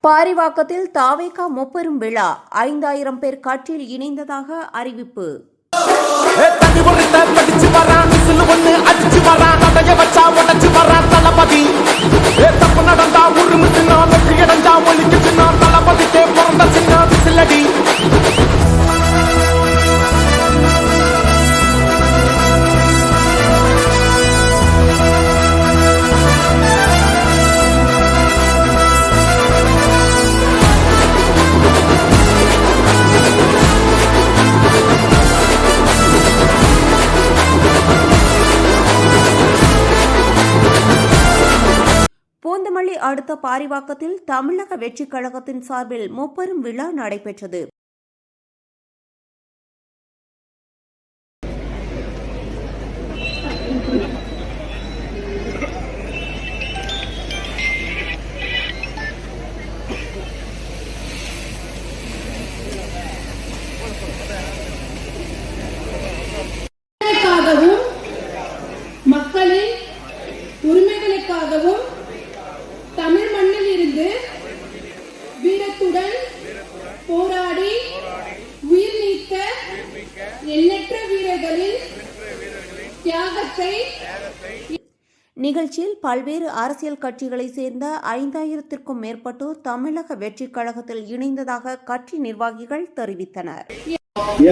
பாரிவாக்கத்தில் தாவேகா முப்பெரும் விழா 5000 பேர் கட்சியில் இணைந்ததாக அறிவிப்பு. பூந்தமல்லி அடுத்த பாரிவாக்கத்தில் தமிழக வெற்றிக் கழகத்தின் சார்பில் முப்பெரும் விழா நடைபெற்றது. மக்களின் உரிமைகளுக்காகவும் தமிழ் மண்ணில் இருந்து வீரத்துடன் போராடி உயிர் நீத்த எண்ணற்ற வீரர்களின் தியாகத்தை நிகழ்ச்சியில் பல்வேறு அரசியல் கட்சிகளை சேர்ந்த 5000த்திற்கும் மேற்பட்டோர் தமிழக வெற்றிக் கழகத்தில் இணைந்ததாக கட்சி நிர்வாகிகள் தெரிவித்தனர்.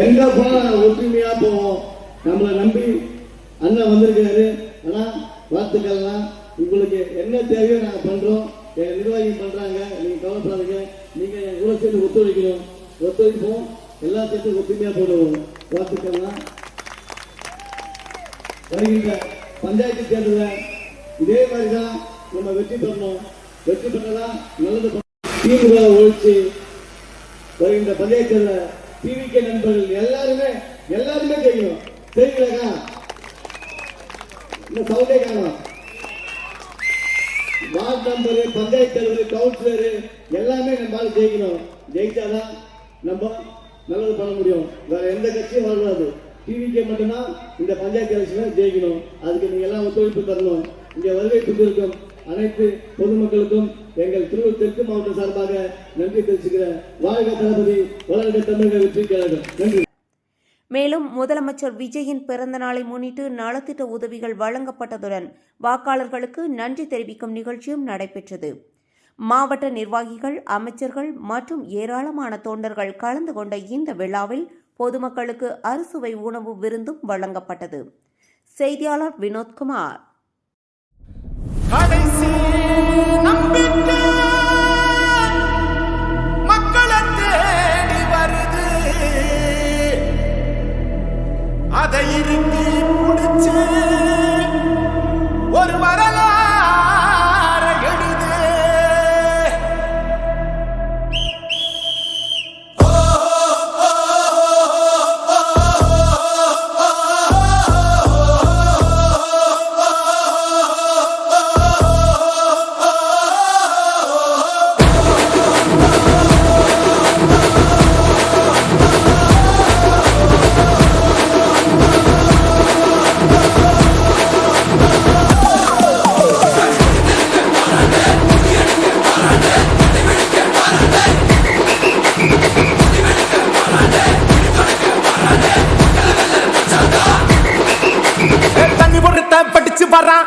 எங்க போனா ஒற்றுமையா போவோம். நம்மளை நம்பி அண்ணன் வந்திருக்காரு. ஆனா வாழ்த்துக்கள்லாம் உங்களுக்கு என்ன தேவையோ நாங்க பண்றோம். எங்க நிர்வாகி பண்றாங்க. நீங்க கவலைப்படாதீங்க. நீங்க கூட சேர்ந்து ஒத்துழைக்கணும். ஒத்துழைப்போம். எல்லா சேர்த்து ஒற்றுமையா போடுவோம். வாழ்த்துக்கள்லாம். வருகின்ற பஞ்சாயத்து தேர்தலில் இதே மாதிரிதான் நம்ம வெற்றி பெறணும். வெற்றி பெற்றதான் நல்லது. திமுக ஒழிச்சு வருகின்ற பஞ்சாயத்து தேர்தலில் டிவிகே நண்பர்கள் எல்லாருமே செய்யணும். செய்வீங்களா? இந்த சவுண்டே காணும். வார்டு மெம்பரு, பஞ்சாயத்து தலைவர், கவுன்சிலரு எல்லாமே நம்ம ஜெயிக்கணும். ஜெயிச்சாதான் நம்ம நல்லது பண்ண முடியும். வேற எந்த கட்சியும் வரக்கூடாது. டிவிகே மட்டும்தான் இந்த பஞ்சாயத்து எலெக்ஷன்ல ஜெயிக்கணும். அதுக்கு நீங்க எல்லாம் ஒத்துழைப்பு தரணும். இங்க வருகை புத்திருக்கும் அனைத்து பொதுமக்களுக்கும் எங்கள் திருவள்ளூர் தெற்கு மாவட்ட சார்பாக நன்றி தெரிவிச்சுக்கிறேன். வாழ்க தளபதி, வளர்க தமிழக வெற்றி கழகம். நன்றி. மேலும் முதலமைச்சர் விஜயின் பிறந்த நாளை முன்னிட்டு நலத்திட்ட உதவிகள் வழங்கப்பட்டதுடன் வாக்காளர்களுக்கு நன்றி தெரிவிக்கும் நிகழ்ச்சியும் நடைபெற்றது. மாவட்ட நிர்வாகிகள், அமைச்சர்கள் மற்றும் ஏராளமான தொண்டர்கள் கலந்து கொண்ட இந்த விழாவில் பொதுமக்களுக்கு அறுசுவை உணவு விருந்தும் வழங்கப்பட்டது. செய்தியாளர் வினோத்குமார். அதை இறுக்கி முடிச்சு ஒரு வரலாறு எழுது.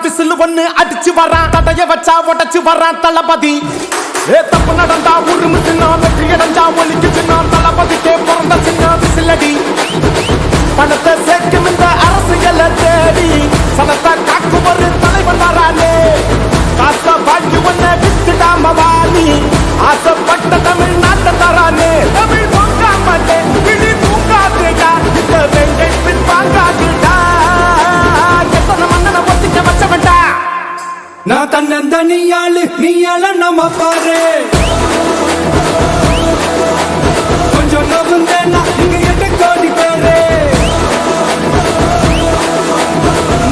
விசில் ஒண்ணு அடிச்சு வரான். தடைய வச்சா உடச்சு வரான் தளபதி. தப்பு நடந்தா உருமு சின்ன வெற்றி அடைஞ்சா ஒலிக்கு சின்ன தளபதிக்கே பிறந்த சின்ன விசிலடி. பணத்தை சேர்க்கும் இந்த அரசியலை தேடி சனத்தை காக்கும் ஒரு தலைவன் வரானே. காச வாங்கி ஒன்ன வித்துடாம வாணி ஆசைப்பட்ட தமிழ் நாட்டை தரானே. தமிழ் தூங்காமட்டே கிளி தூங்காதுடா. இந்த வெங்கை பின் வாங்காதுடா. நான் தன்னந்தனியாளு நீயால நம்ம பாரு. கொஞ்சம் நோக்குந்தேன்னா நீங்க 8 கோடி பேரு.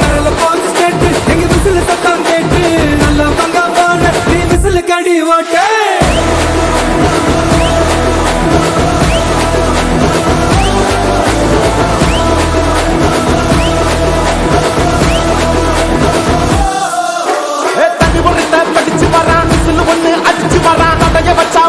நல்ல போது கேட்டு எங்க விசில சத்தம் கேட்டு நல்ல பங்க போன நீ விசில கடி ஓட்டு. படிச்சு வரான், விசில் ஒண்ணு அடிச்சு வரான். தடைய வச்சா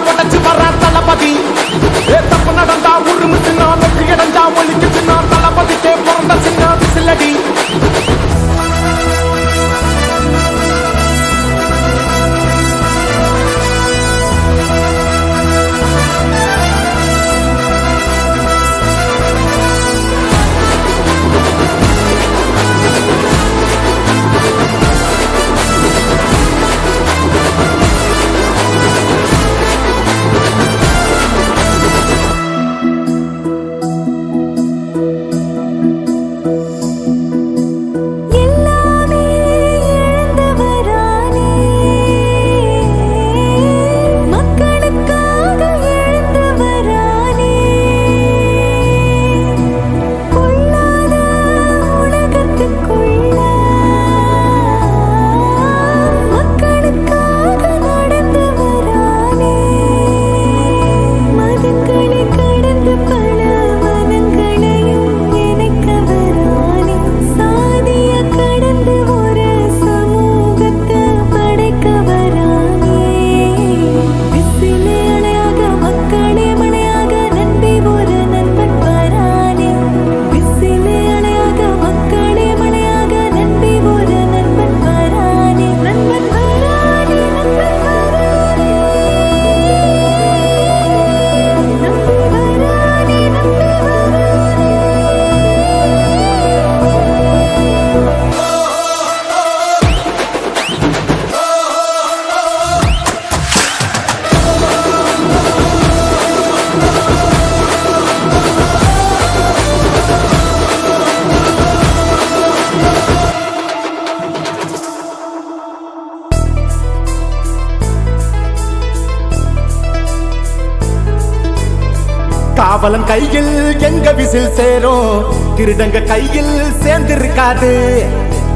காவலன் கையில் எங்க விசில் சேரும், திருடங்க கையில் சேர்ந்திருக்காது.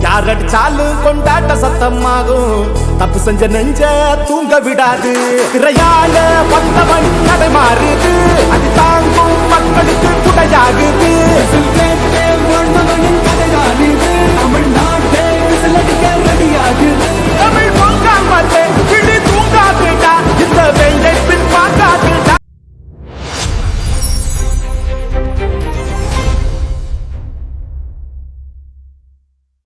யார் அடிச்சாலும் கொண்டாட்ட சத்தமாகும், தப்பு செஞ்ச நெஞ்ச தூங்க விடாது. திரையால வந்தவன் கதை மாறுது, அது தாங்கும் மக்களுக்கு குடையாகுது. விசில் கேட்டு வாழ்ந்தவனின் கதைதான் இது. தமிழ்நாட்டே விசில் அடிக்க ரெடியாகுது.